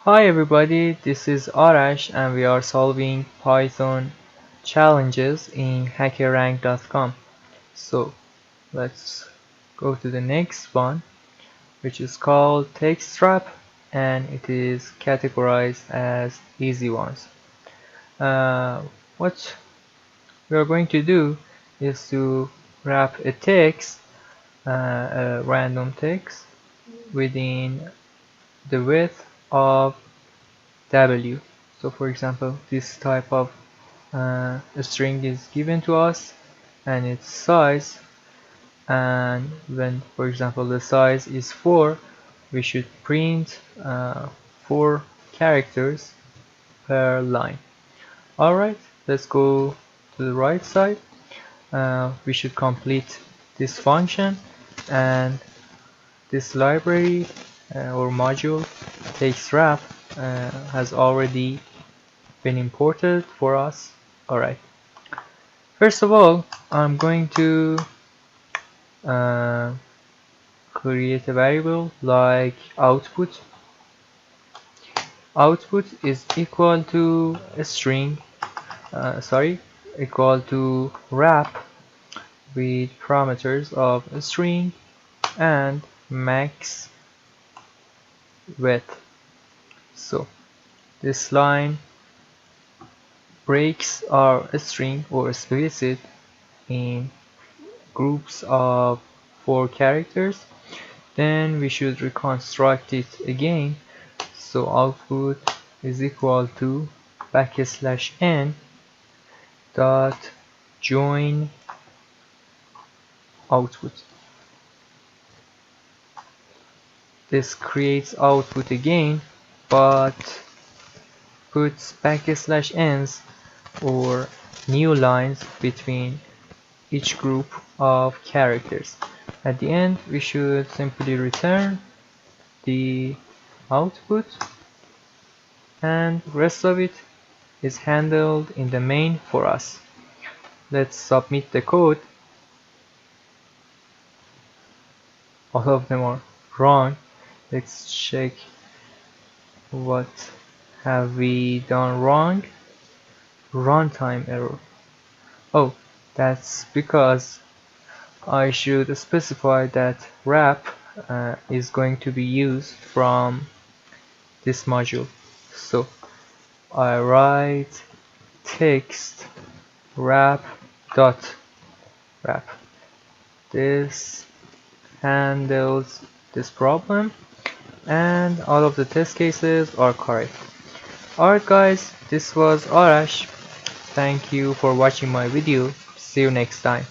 Hi everybody, this is Arash and we are solving Python challenges in HackerRank.com. So let's go to the next one, which is called text wrap, and it is categorized as easy ones. What we are going to do is to wrap a text, a random text, within the width of W. So for example, this type of a string is given to us and its size, and when for example the size is 4, we should print 4 characters per line. Alright, let's go to the right side. We should complete this function, and this library or module takes wrap has already been imported for us. Alright, first of all I'm going to uh, create a variable like output. Output is equal to a string, equal to wrap with parameters of a string and max width. So this line breaks our string or splits it in groups of 4 characters. Then we should reconstruct it again. So output is equal to \n dot join output. This creates output again, but puts \n's or new lines between each group of characters. At the end, we should simply return the output, and rest of it is handled in the main for us. Let's submit the code. All of them are wrong. Let's check what have we done wrong. Runtime error. Oh, that's because I should specify that wrap is going to be used from this module. So I write text wrap dot wrap. This handles this problem, and all of the test cases are correct. Alright guys, this was Arash. Thank you for watching my video. See you next time.